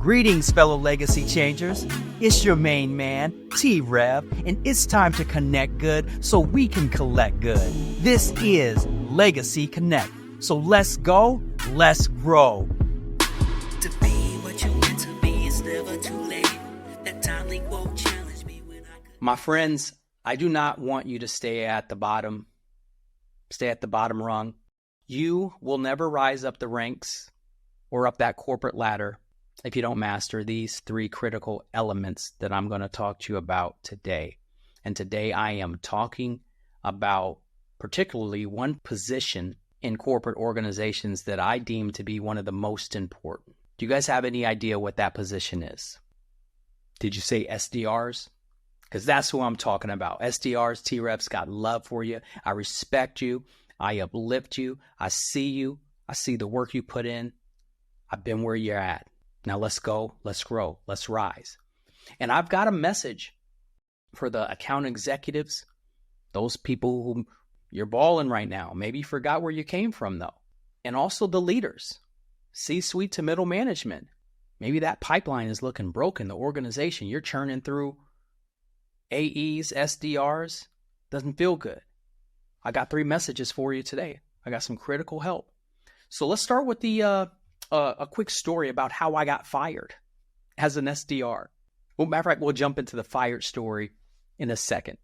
Greetings, fellow legacy changers. It's your main man, T-Rev, and it's time to connect good so we can collect good. This is Legacy Connect. So let's go, let's grow. To be what you meant to be, it's never too late. That timely quote challenged me when I could. My friends, I do not want you to stay at the bottom rung. You will never rise up the ranks or up that corporate ladder if you don't master these three critical elements that I'm going to talk to you about today. And today I am talking about particularly one position in corporate organizations that I deem to be one of the most important. Do you guys have any idea what that position is? Did you say SDRs? Because that's who I'm talking about. SDRs, T-Revs, got love for you. I respect you. I uplift you. I see you. I see the work you put in. I've been where you're at. Now let's go, let's grow, let's rise. And I've got a message for the account executives, those people who you're balling right now. Maybe you forgot where you came from though. And also the leaders, C-suite to middle management. Maybe that pipeline is looking broken. The organization, you're churning through AEs, SDRs, doesn't feel good. I got 3 messages for you today. I got some critical help. So let's start with a quick story about how I got fired as an SDR. Well, matter of fact, we'll jump into the fired story in a second.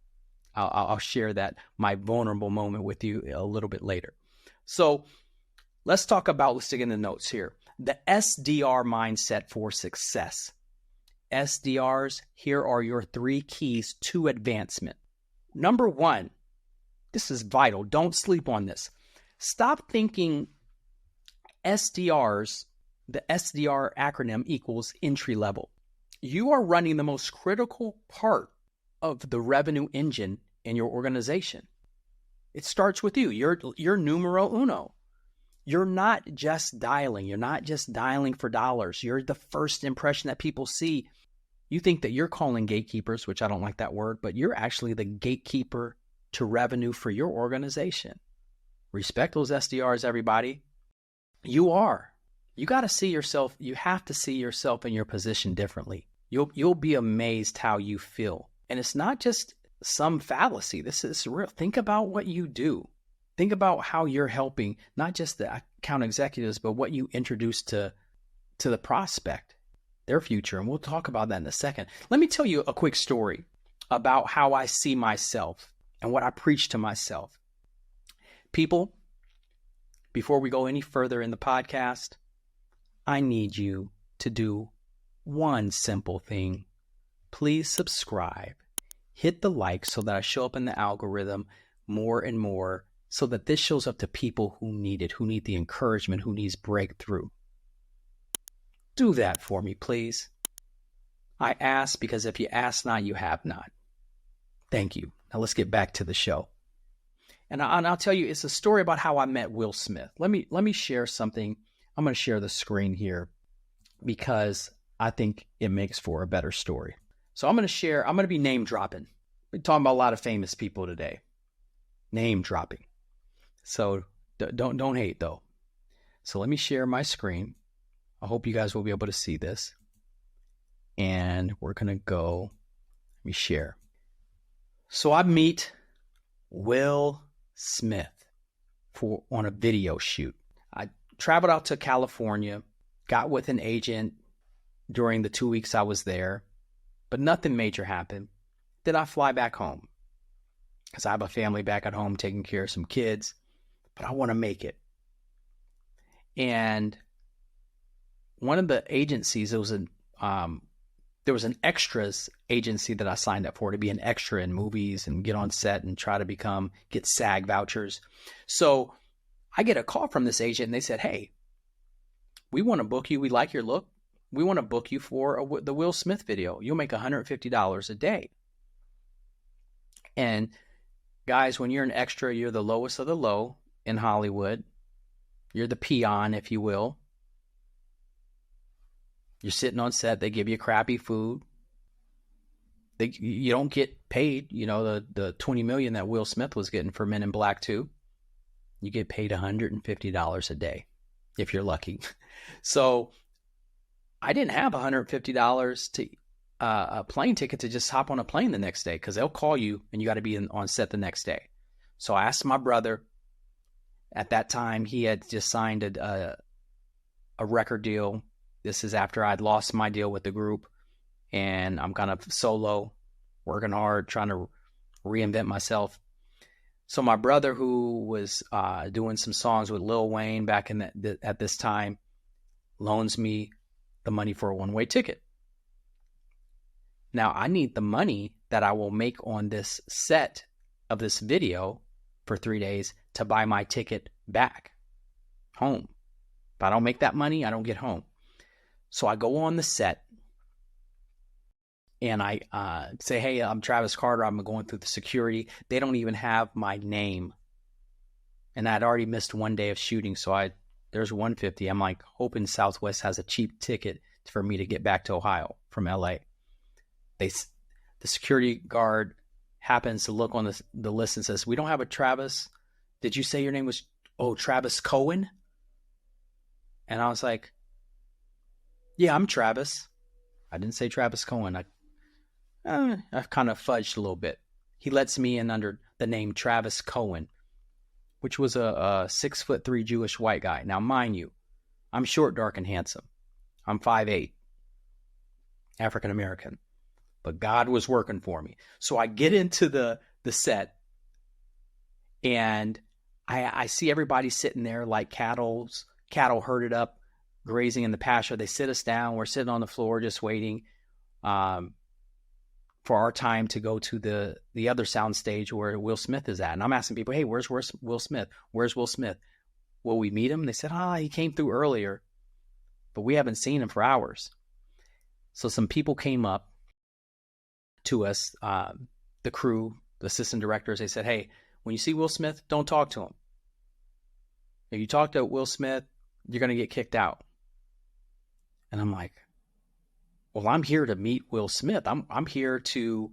I'll share that, my vulnerable moment with you a little bit later. So let's talk about, let's dig in the notes here. The SDR mindset for success. SDRs, here are your 3 keys to advancement. Number 1, this is vital. Don't sleep on this. Stop thinking SDRs, the SDR acronym equals entry level. You are running the most critical part of the revenue engine in your organization. It starts with you. You're numero uno. You're not just dialing. You're not just dialing for dollars. You're the first impression that people see. You think that you're calling gatekeepers, which I don't like that word, but you're actually the gatekeeper to revenue for your organization. Respect those SDRs, everybody. You are. You got to see yourself. You have to see yourself in your position differently. You'll be amazed how you feel. And it's not just some fallacy. This is real. Think about what you do. Think about how you're helping not just the account executives, but what you introduce to the prospect, their future. And we'll talk about that in a second. Let me tell you a quick story about how I see myself and what I preach to myself. People, before we go any further in the podcast, I need you to do one simple thing. Please subscribe. Hit the like so that I show up in the algorithm more and more so that this shows up to people who need it, who need the encouragement, who needs breakthrough. Do that for me, please. I ask because if you ask not, you have not. Thank you. Now let's get back to the show. And I'll tell you, it's a story about how I met Will Smith. Let me share something. I'm going to share the screen here because I think it makes for a better story. So I'm going to be name dropping. We're talking about a lot of famous people today. Name dropping. So don't hate though. So let me share my screen. I hope you guys will be able to see this. And we're going to go, let me share. So I meet Will Smith on a video shoot. I traveled out to California, got with an agent during the 2 weeks I was there, but nothing major happened. Then I fly back home because I have a family back at home taking care of some kids, but I want to make it. And one of the agencies, there was an extras agency that I signed up for to be an extra in movies and get on set and try to get SAG vouchers. So I get a call from this agent and they said, hey, we want to book you. We like your look. We want to book you for the Will Smith video. You'll make $150 a day. And guys, when you're an extra, you're the lowest of the low in Hollywood. You're the peon, if you will. You're sitting on set. They give you crappy food. You don't get paid, the $20 million that Will Smith was getting for Men in Black 2. You get paid $150 a day if you're lucky. So I didn't have $150 to a plane ticket to just hop on a plane the next day, because they'll call you and you got to be on set the next day. So I asked my brother. At that time, he had just signed a record deal. This is after I'd lost my deal with the group, and I'm kind of solo, working hard, trying to reinvent myself. So my brother, who was doing some songs with Lil Wayne back in at this time, loans me the money for a one-way ticket. Now I need the money that I will make on this set of this video for 3 days to buy my ticket back home. If I don't make that money, I don't get home. So I go on the set and I say, hey, I'm Travis Carter. I'm going through the security. They don't even have my name. And I'd already missed 1 day of shooting. So there's $150. I'm like hoping Southwest has a cheap ticket for me to get back to Ohio from LA. The security guard happens to look on the list and says, we don't have a Travis. Did you say your name was, Travis Cohen? And I was like, yeah, I'm Travis. I didn't say Travis Cohen. I kind of fudged a little bit. He lets me in under the name Travis Cohen, which was a 6'3" Jewish white guy. Now, mind you, I'm short, dark, and handsome. I'm 5'8", African American. But God was working for me. So I get into the set, and I see everybody sitting there like cattle herded up, grazing in the pasture. They sit us down. We're sitting on the floor just waiting for our time to go to the other sound stage where Will Smith is at. And I'm asking people, hey, where's Will Smith? Where's Will Smith? Will we meet him? They said, he came through earlier, but we haven't seen him for hours. So some people came up to us, the crew, the assistant directors. They said, hey, when you see Will Smith, don't talk to him. If you talk to Will Smith, you're going to get kicked out. And I'm like, well, I'm here to meet Will Smith. I'm here to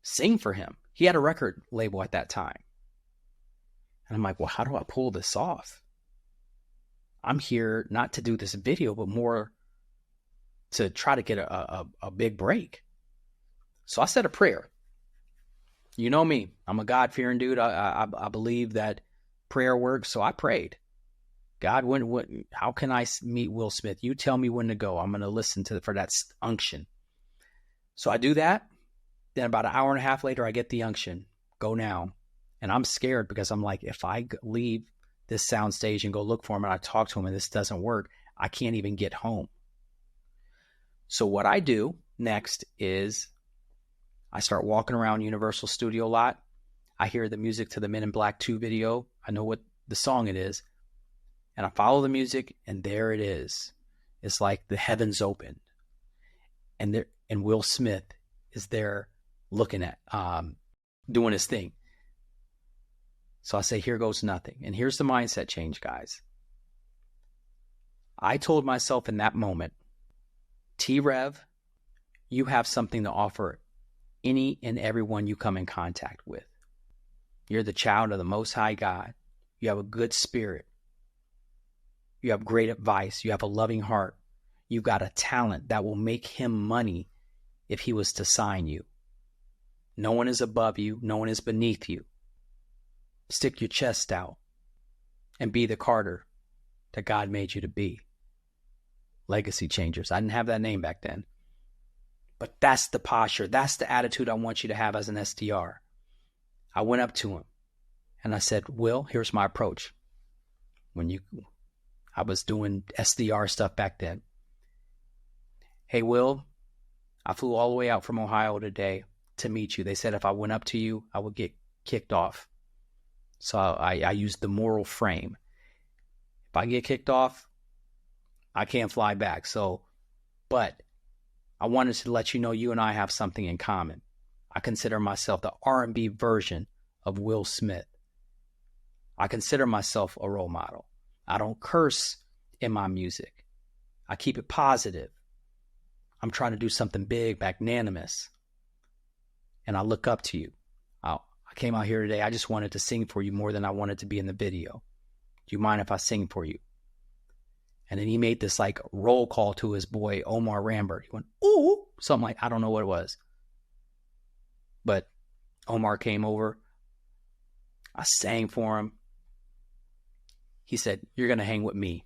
sing for him. He had a record label at that time. And I'm like, well, how do I pull this off? I'm here not to do this video, but more to try to get a big break. So I said a prayer. You know me. I'm a God-fearing dude. I believe that prayer works. So I prayed. God, how can I meet Will Smith? You tell me when to go. I'm going to listen for that unction. So I do that. Then about an hour and a half later, I get the unction. Go now. And I'm scared because I'm like, if I leave this soundstage and go look for him and I talk to him and this doesn't work, I can't even get home. So what I do next is I start walking around Universal Studio lot. I hear the music to the Men in Black 2 video. I know what the song it is. And I follow the music, and there it is. It's like the heavens opened. And Will Smith is there looking at, doing his thing. So I say, here goes nothing. And here's the mindset change, guys. I told myself in that moment, T-Rev, you have something to offer any and everyone you come in contact with. You're the child of the Most High God. You have a good spirit. You have great advice. You have a loving heart. You've got a talent that will make him money if he was to sign you. No one is above you. No one is beneath you. Stick your chest out and be the Carter that God made you to be. Legacy changers. I didn't have that name back then. But that's the posture. That's the attitude I want you to have as an SDR. I went up to him and I said, Will, here's my approach. I was doing SDR stuff back then. Hey, Will, I flew all the way out from Ohio today to meet you. They said if I went up to you, I would get kicked off. So I used the moral frame. If I get kicked off, I can't fly back. But I wanted to let you know you and I have something in common. I consider myself the R&B version of Will Smith. I consider myself a role model. I don't curse in my music. I keep it positive. I'm trying to do something big, magnanimous. And I look up to you. I came out here today. I just wanted to sing for you more than I wanted to be in the video. Do you mind if I sing for you? And then he made this like roll call to his boy, Omar Rambert. He went, ooh, something like, I don't know what it was. But Omar came over. I sang for him. He said, you're going to hang with me.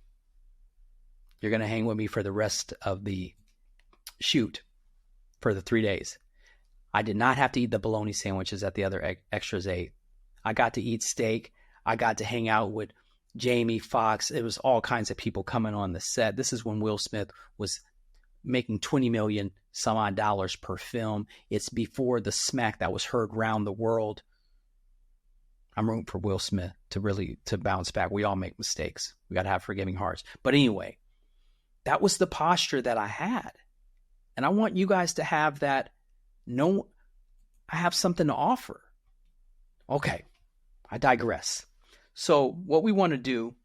You're going to hang with me for the rest of the shoot for the 3 days. I did not have to eat the bologna sandwiches that the other extras ate. I got to eat steak. I got to hang out with Jamie Foxx. It was all kinds of people coming on the set. This is when Will Smith was making $20 million some odd dollars per film. It's before the smack that was heard round the world. I'm rooting for Will Smith to bounce back. We all make mistakes. We got to have forgiving hearts. But anyway, that was the posture that I had. And I want you guys to have that. No, I have something to offer. Okay, I digress. So what we want to do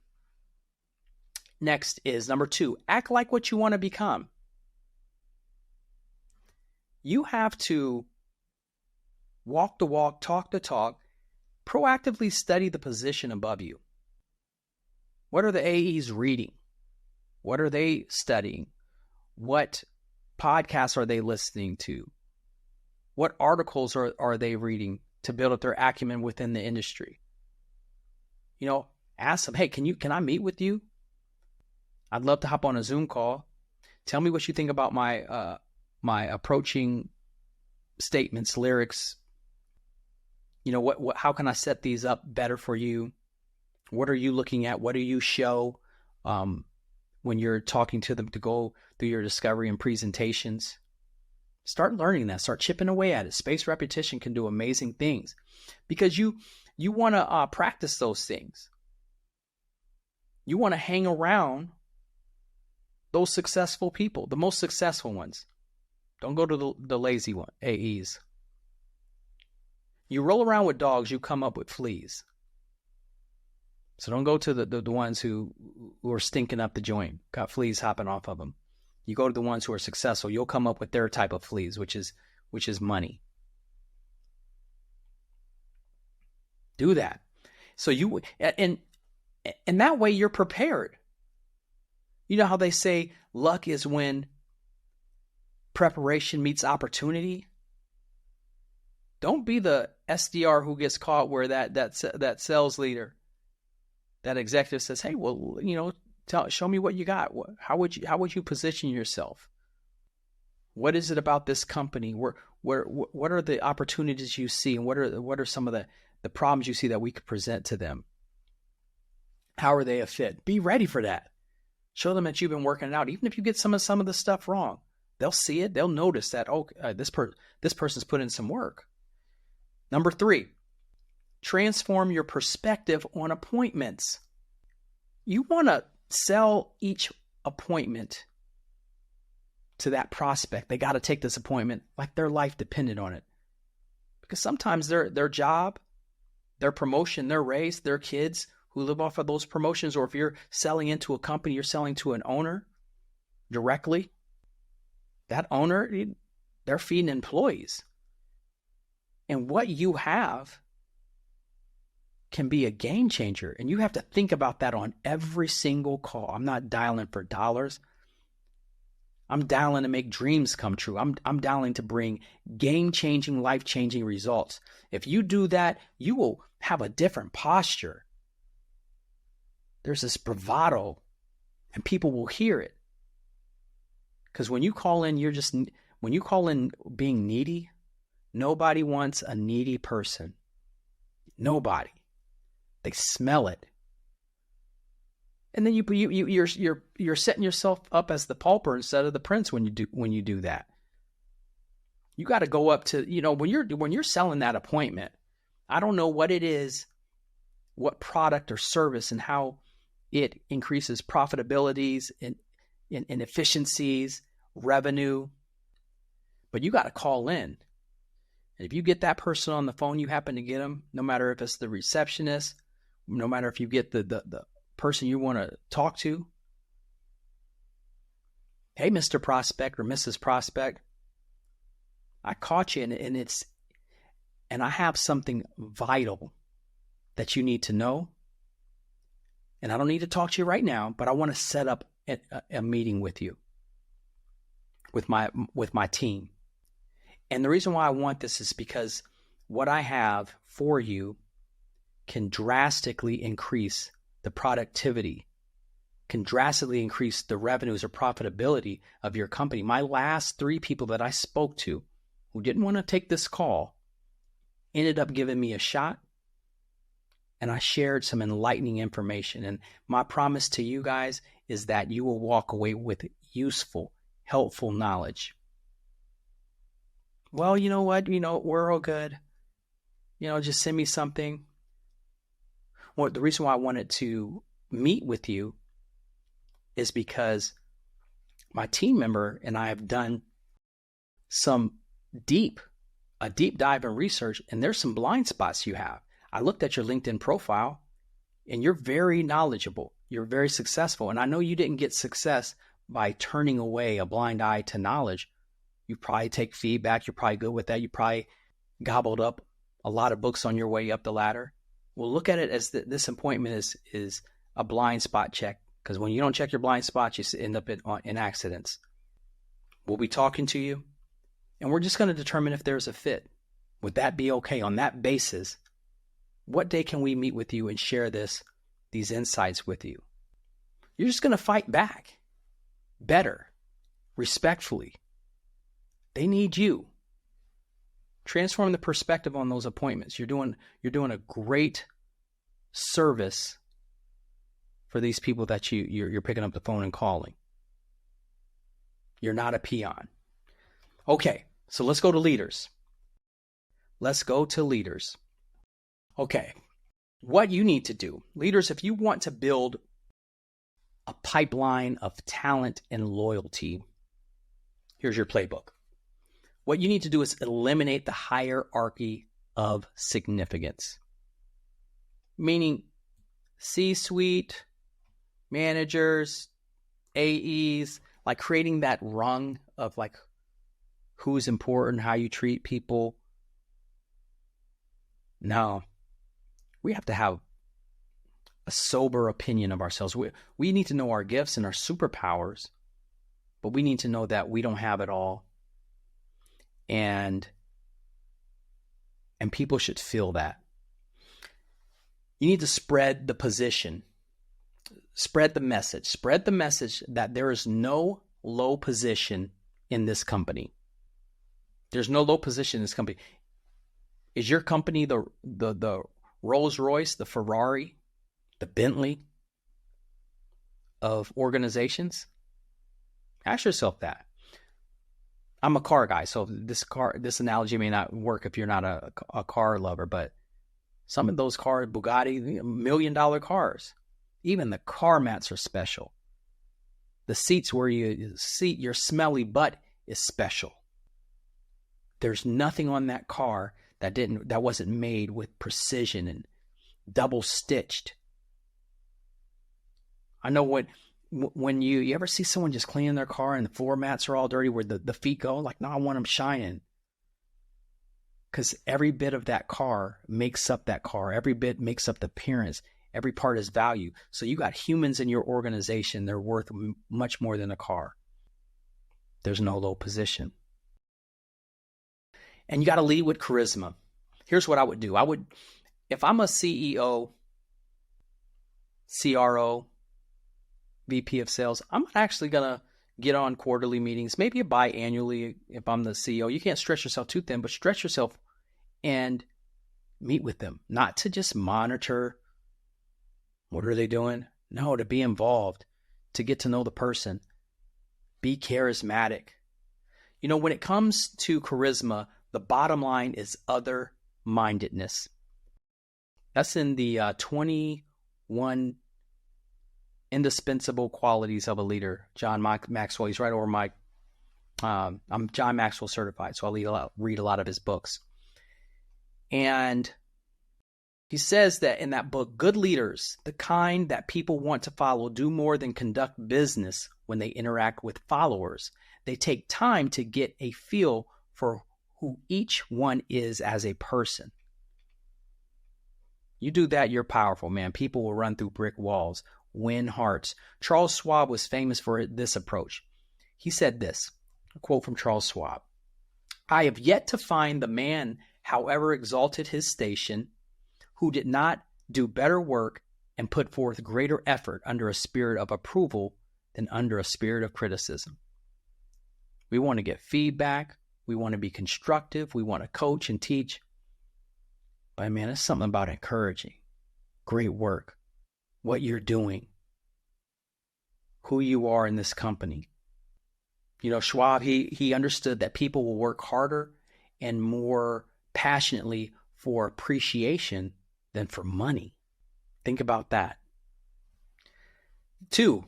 next is number 2, act like what you want to become. You have to walk the walk, talk the talk, proactively study the position above you. What are the AEs reading? What are they studying? What podcasts are they listening to? What articles are they reading to build up their acumen within the industry? You know, ask them, hey, can I meet with you? I'd love to hop on a Zoom call. Tell me what you think about my my approaching statements, lyrics. You know, what how can I set these up better for you? What are you looking at? What do you show when you're talking to them to go through your discovery and presentations? Start learning that. Start chipping away at it. Spaced repetition can do amazing things because you want to practice those things. You want to hang around those successful people, the most successful ones. Don't go to the lazy one, AEs. You roll around with dogs, you come up with fleas. So don't go to the ones who are stinking up the joint, got fleas hopping off of them. You go to the ones who are successful, you'll come up with their type of fleas, which is money. Do that. So you and that way you're prepared. You know how they say luck is when preparation meets opportunity? Don't be the SDR who gets caught where that sales leader, that executive says, "Hey, well, you know, show me what you got. How would you position yourself? What is it about this company? What are the opportunities you see, and what are some of the problems you see that we could present to them? How are they a fit? Be ready for that. Show them that you've been working it out. Even if you get some of the stuff wrong, they'll see it. They'll notice that this person's put in some work. Number 3, transform your perspective on appointments. You want to sell each appointment to that prospect. They got to take this appointment like their life depended on it. Because sometimes their job, their promotion, their raise, their kids who live off of those promotions, or if you're selling into a company, you're selling to an owner directly, that owner, they're feeding employees. And what you have can be a game changer. And you have to think about that on every single call. I'm not dialing for dollars. I'm dialing to make dreams come true. I'm dialing to bring game-changing, life-changing results. If you do that, you will have a different posture. There's this bravado, and people will hear it. Because when you call in being needy, nobody wants a needy person. Nobody. They smell it. And then you're setting yourself up as the pauper instead of the prince when you do that. You got to go up to, when you're selling that appointment, I don't know what it is, what product or service and how it increases profitabilities and efficiencies, revenue, but you got to call in. And if you get that person on the phone, you happen to get them, no matter if it's the receptionist, no matter if you get the person you want to talk to. Hey, Mr. Prospect or Mrs. Prospect, I caught you and I have something vital that you need to know. And I don't need to talk to you right now, but I want to set up a meeting with you, with my team. And the reason why I want this is because what I have for you can drastically increase the productivity, can drastically increase the revenues or profitability of your company. My last 3 people that I spoke to who didn't want to take this call ended up giving me a shot, and I shared some enlightening information. And my promise to you guys is that you will walk away with useful, helpful knowledge. Well, you know what? We're all good. Just send me something. Well, the reason why I wanted to meet with you is because my team member and I have done a deep dive in research, and there's some blind spots you have. I looked at your LinkedIn profile, and you're very knowledgeable. You're very successful. And I know you didn't get success by turning away a blind eye to knowledge. You probably take feedback. You're probably good with that. You probably gobbled up a lot of books on your way up the ladder. Well, look at it as this appointment is a blind spot check, because when you don't check your blind spots, you end up in accidents. We'll be talking to you, and we're just going to determine if there's a fit. Would that be okay? On that basis, what day can we meet with you and share these insights with you? You're just going to fight back better, respectfully. They need you. Transform the perspective on those appointments. You're doing a great service for these people that you're picking up the phone and calling. You're not a peon. Okay, so let's go to leaders. Okay, what you need to do, leaders, if you want to build a pipeline of talent and loyalty, here's your playbook. What you need to do is eliminate the hierarchy of significance, meaning C-suite, managers, AEs, like creating that rung of like who's important, how you treat people. No, we have to have a sober opinion of ourselves. We need to know our gifts and our superpowers, but we need to know that we don't have it all. And people should feel that. You need to spread the position, spread the message that there is no low position in this company. There's no low position in this company. Is your company the Rolls Royce, the Ferrari, the Bentley of organizations? Ask yourself that. I'm a car guy, so this analogy may not work if you're not a car lover, but some of those cars, Bugatti, $1 million cars, even the car mats are special. The seats where you seat your smelly butt is special. There's nothing on that car that wasn't made with precision and double stitched. I know when you ever see someone just cleaning their car and the floor mats are all dirty where the feet go, like, no, I want them shining. Because every bit of that car makes up that car. Every bit makes up the appearance. Every part is value. So you got humans in your organization. They're worth much more than a car. There's no low position. And you got to lead with charisma. Here's what I would do. If I'm a CEO, CRO, VP of sales, I'm not actually going to get on quarterly meetings, maybe biannually if I'm the CEO. You can't stretch yourself too thin, but stretch yourself and meet with them. Not to just monitor, what are they doing? No, to be involved, to get to know the person. Be charismatic. When it comes to charisma, the bottom line is other-mindedness. That's in the 21 indispensable qualities of a leader. John Maxwell, he's right over my, I'm John Maxwell certified, so I read a lot of his books. And he says that in that book, good leaders, the kind that people want to follow, do more than conduct business when they interact with followers. They take time to get a feel for who each one is as a person. You do that, you're powerful, man. People will run through brick walls. win hearts. Charles Schwab was famous for this approach. He said this, a quote from Charles Schwab: "I have yet to find the man, however exalted his station, who did not do better work and put forth greater effort under a spirit of approval than under a spirit of criticism." We want to get feedback. We want to be constructive. We want to coach and teach. But man, it's something about encouraging. Great work. What you're doing. Who you are in this company. You know, Schwab, he understood that people will work harder and more passionately for appreciation than for money. Think about that. 2,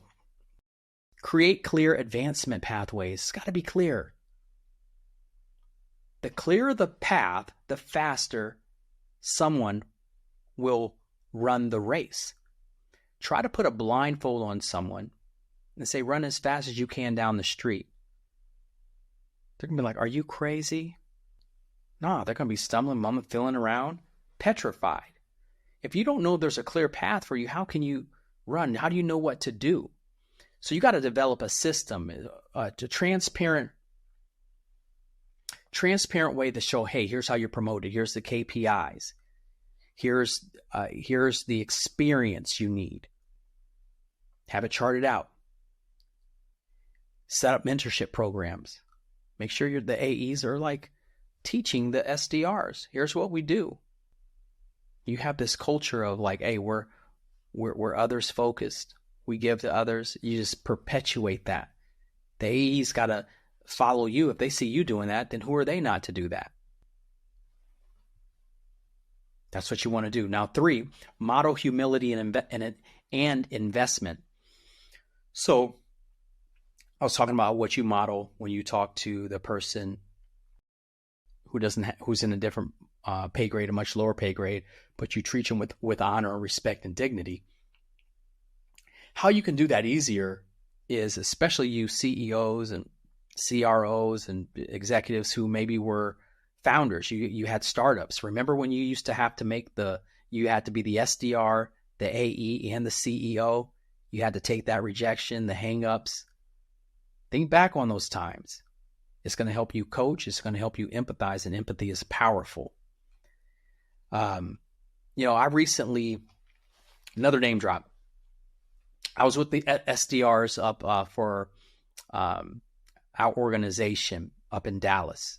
create clear advancement pathways. It's got to be clear. The clearer the path, the faster someone will run the race. Try to put a blindfold on someone and say, run as fast as you can down the street. They're going to be like, are you crazy? No, they're going to be stumbling, mumbling, feeling around, petrified. If you don't know there's a clear path for you, how can you run? How do you know what to do? So you got to develop a system, to transparent way to show, hey, here's how you're promoted. Here's the KPIs. Here's the experience you need. Have it charted out. Set up mentorship programs. Make sure the AEs are like teaching the SDRs. Here's what we do. You have this culture of like, hey, we're others focused. We give to others. You just perpetuate that. The AEs got to follow you. If they see you doing that, then who are they not to do that? That's what you want to do. Now, 3, model humility and investment. So I was talking about what you model when you talk to the person who's in a different pay grade, a much lower pay grade, but you treat them with honor, respect, and dignity. How you can do that easier is, especially you CEOs and CROs and executives who maybe were founders. You had startups. Remember when you used to have to you had to be the SDR, the AE, and the CEO? You had to take that rejection, the hangups. Think back on those times. It's going to help you coach. It's going to help you empathize, and empathy is powerful. I recently, another name drop. I was with the SDRs up for our organization up in Dallas.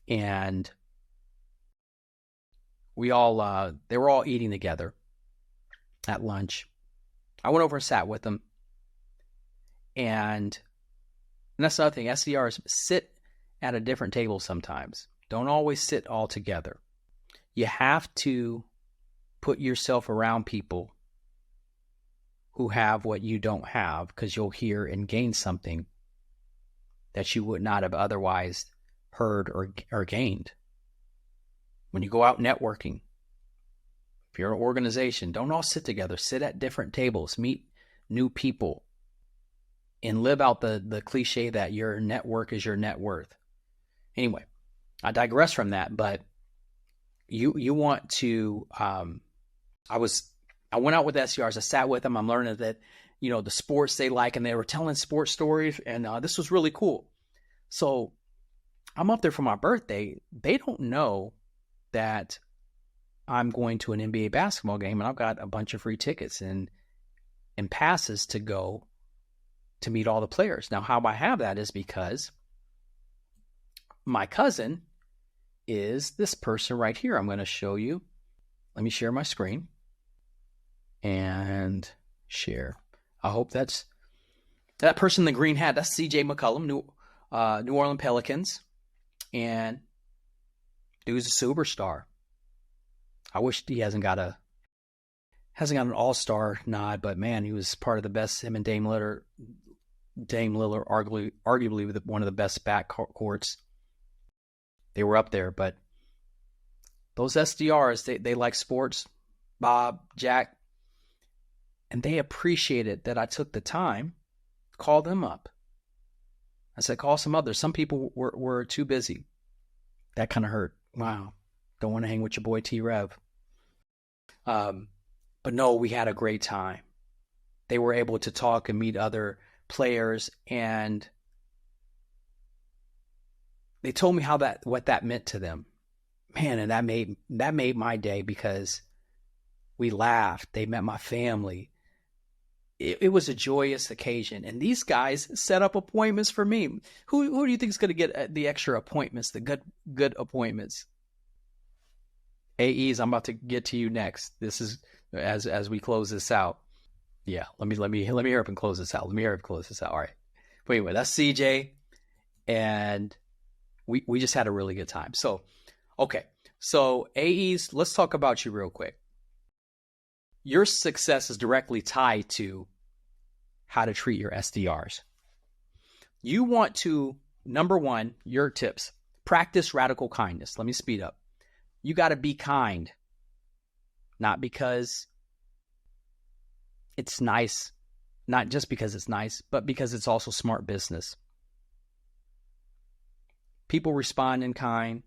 And they were all eating together at lunch. I went over and sat with them. And that's the other thing. SDRs sit at a different table sometimes. Don't always sit all together. You have to put yourself around people who have what you don't have, because you'll hear and gain something that you would not have otherwise heard or gained. When you go out networking, if you're an organization, don't all sit together. Sit at different tables. Meet new people. And live out the cliche that your network is your net worth. Anyway, I digress from that, but you want to, I went out with SDRs. I sat with them. I'm learning that, the sports they like, and they were telling sports stories, and this was really cool. So I'm up there for my birthday. They don't know that I'm going to an NBA basketball game, and I've got a bunch of free tickets and passes to go to meet all the players. Now, how I have that is because my cousin is this person right here. I'm going to show you. Let me share my screen and share. I hope that's that person in the green hat. That's CJ McCollum, New Orleans Pelicans, and dude's a superstar. I wish he hasn't got an all-star nod, but man, he was part of the best. Him and Dame Lillard, arguably one of the best backcourts. They were up there, but those SDRs, they like sports, Bob, Jack, and they appreciated that I took the time to call them up. I said, call some others. Some people were too busy. That kind of hurt. Wow. Don't want to hang with your boy T-Rev. But no, we had a great time. they were able to talk and meet other players, and they told me what that meant to them. Man, and that made my day, because we laughed. They met my family. It was a joyous occasion, and these guys set up appointments for me. Who do you think is going to get the extra appointments, the good appointments? AEs, I'm about to get to you next. This is as we close this out. Yeah, let me hurry up and close this out. All right. But anyway, that's CJ, and we just had a really good time. So, okay. So AEs, let's talk about you real quick. Your success is directly tied to how to treat your SDRs. You want to, number one, your tips, practice radical kindness. Let me speed up. You got to be kind, not because it's nice, not just because it's nice, but because it's also smart business. People respond in kind.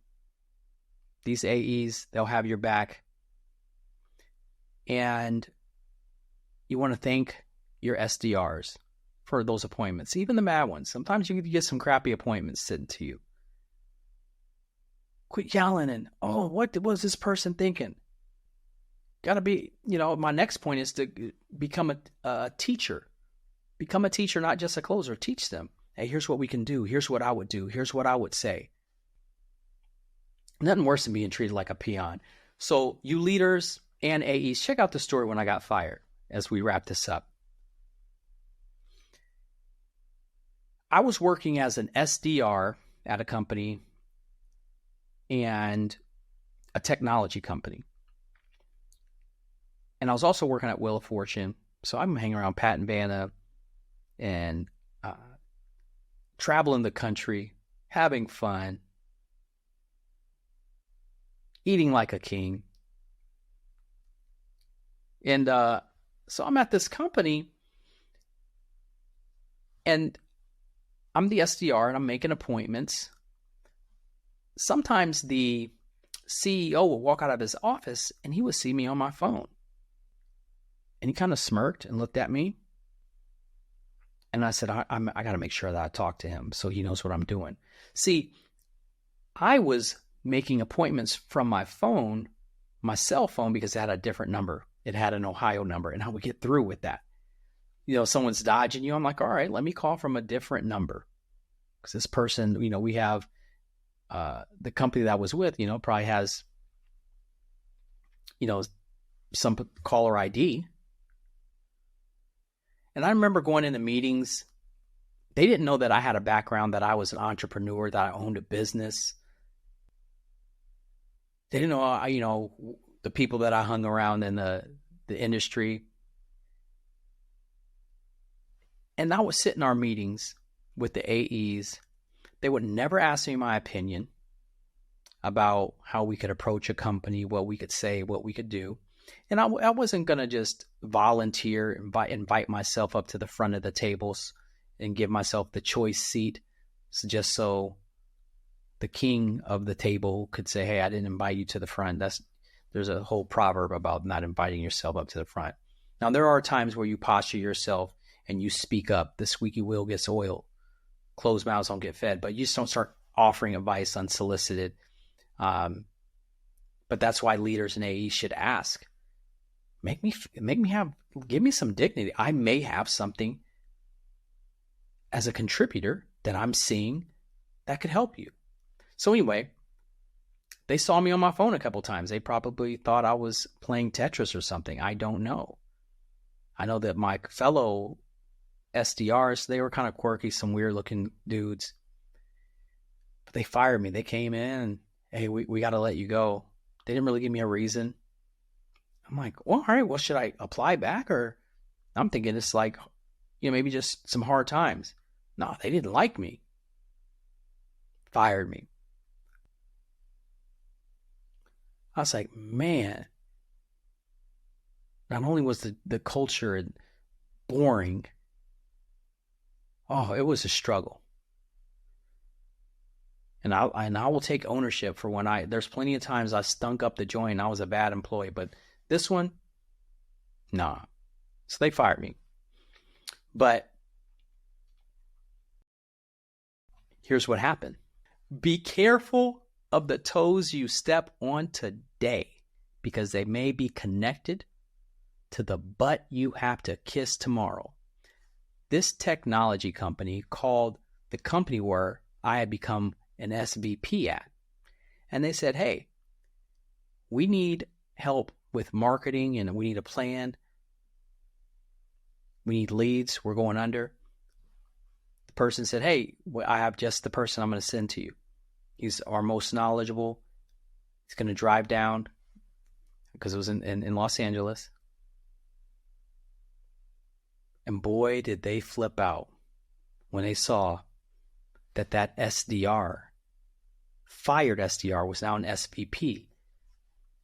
These AEs, they'll have your back. And you want to thank your SDRs for those appointments, even the bad ones. Sometimes you get some crappy appointments sent to you. Quit yelling and, oh, what was this person thinking? Got to be, my next point is to become a teacher. Become a teacher, not just a closer. Teach them. Hey, here's what we can do. Here's what I would do. Here's what I would say. Nothing worse than being treated like a peon. So you leaders and AEs, check out the story when I got fired as we wrap this up. I was working as an SDR at a company and a technology company. And I was also working at Wheel of Fortune. So I'm hanging around Pat and Vanna and traveling the country, having fun, eating like a king. And so I'm at this company, and I'm the SDR, and I'm making appointments. Sometimes the CEO will walk out of his office, and he would see me on my phone. And he kind of smirked and looked at me. And I said, I got to make sure that I talk to him so he knows what I'm doing. See, I was making appointments from my phone, my cell phone, because it had a different number. It had an Ohio number, and I would get through with that. Someone's dodging you. I'm like, all right, let me call from a different number. Because this person, we have the company that I was with, probably has, some caller ID. And I remember going into meetings. They didn't know that I had a background, that I was an entrepreneur, that I owned a business. They didn't know, the people that I hung around in the industry. And I would sit in our meetings with the AEs. They would never ask me my opinion about how we could approach a company, what we could say, what we could do. And I wasn't going to just volunteer, invite myself up to the front of the tables and give myself the choice seat just so the king of the table could say, hey, I didn't invite you to the front. There's a whole proverb about not inviting yourself up to the front. Now, there are times where you posture yourself and you speak up. The squeaky wheel gets oiled. Closed mouths don't get fed. But you just don't start offering advice unsolicited. But that's why leaders and AEs should ask. Give me some dignity. I may have something as a contributor that I'm seeing that could help you. So anyway, they saw me on my phone a couple times. They probably thought I was playing Tetris or something. I don't know. I know that my fellow SDRs, they were kind of quirky, some weird looking dudes. But they fired me. They came in and, hey, we got to let you go. They didn't really give me a reason. I'm like, well, all right, well, should I apply back? Or I'm thinking it's like, maybe just some hard times. No, they didn't like me. Fired me. I was like, man, not only was the culture boring, it was a struggle. And I will take ownership for when there's plenty of times I stunk up the joint and I was a bad employee, but this one, nah. So they fired me. But here's what happened. Be careful of the toes you step on today, because they may be connected to the butt you have to kiss tomorrow. This technology company called the company where I had become an SVP at. And they said, hey, we need help with marketing and we need a plan. We need leads. We're going under. The person said, hey, I have just the person I'm going to send to you. He's our most knowledgeable. He's going to drive down, because it was in Los Angeles. And boy, did they flip out when they saw that SDR, fired SDR, was now an SVP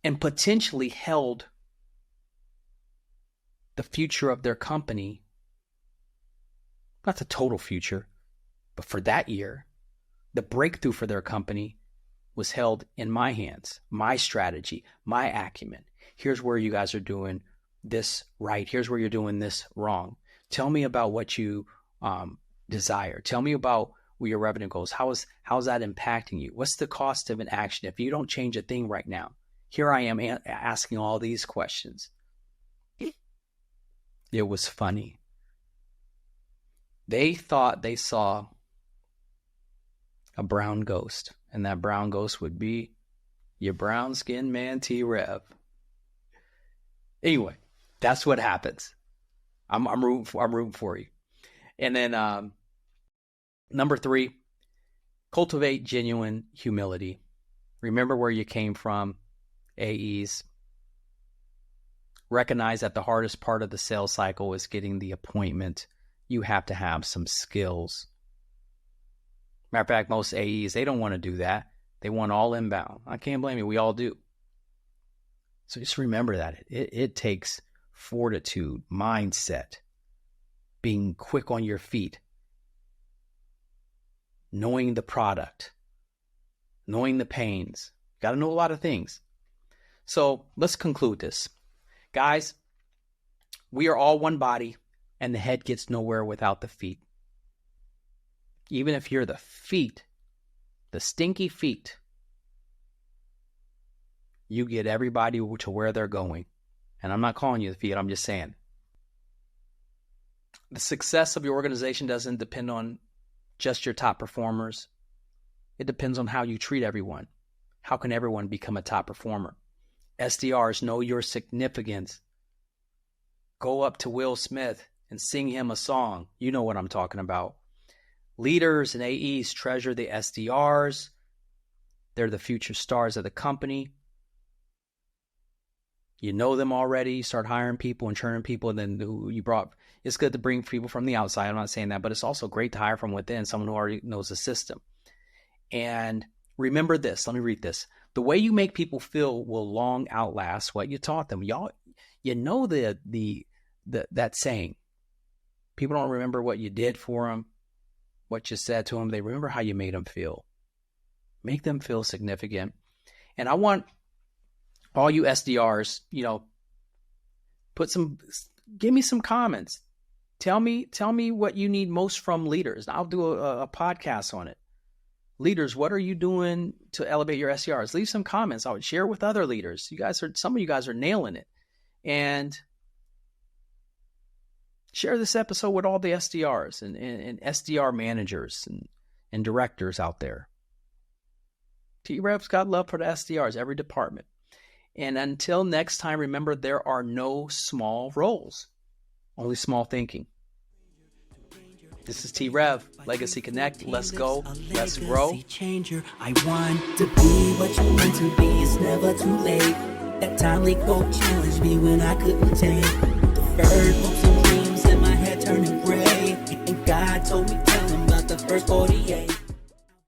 and potentially held the future of their company, not the total future, but for that year, the breakthrough for their company was held in my hands, my strategy, my acumen. Here's where you guys are doing this right. Here's where you're doing this wrong. Tell me about what you desire. Tell me about where your revenue goes. How's that impacting you? What's the cost of an action if you don't change a thing right now? Here I am asking all these questions. It was funny. They thought they saw a brown ghost, and that brown ghost would be your brown-skinned man, T-Rev. Anyway, that's what happens. I'm rooting for you. And then number 3, cultivate genuine humility. Remember where you came from, AEs. Recognize that the hardest part of the sales cycle is getting the appointment. You have to have some skills. Matter of fact, most AEs, they don't want to do that. They want all inbound. I can't blame you. We all do. So just remember that. It takes fortitude, mindset, being quick on your feet, knowing the product, knowing the pains. Got to know a lot of things. So let's conclude this. Guys, we are all one body, and the head gets nowhere without the feet. Even if you're the feet, the stinky feet, you get everybody to where they're going. And I'm not calling you the feet, I'm just saying. The success of your organization doesn't depend on just your top performers. It depends on how you treat everyone. How can everyone become a top performer? SDRs, know your significance. Go up to Will Smith and sing him a song. You know what I'm talking about. Leaders and AEs treasure the SDRs. They're the future stars of the company. You know them already. You start hiring people and churning people, and then you brought. It's good to bring people from the outside. I'm not saying that, but it's also great to hire from within, someone who already knows the system. And remember this. Let me read this. The way you make people feel will long outlast what you taught them. Y'all, you know that saying. People don't remember what you did for them, what you said to them. They remember how you made them feel. Make them feel significant. And I want all you SDRs, give me some comments. Tell me what you need most from leaders. I'll do a podcast on it. Leaders, what are you doing to elevate your SDRs? Leave some comments. I would share with other leaders. Some of you guys are nailing it. And share this episode with all the SDRs and SDR managers and directors out there. T-Rev's got love for the SDRs, every department. And until next time, remember, there are no small roles, only small thinking. This is T-Rev, Legacy Connect. Let's go. Let's grow. Changer. I want to be what you meant to be. It's never too late. That timely quote challenged me when I couldn't take. Deferred hopes and dreams in my head turning gray. And God told me, tell him about the first 48.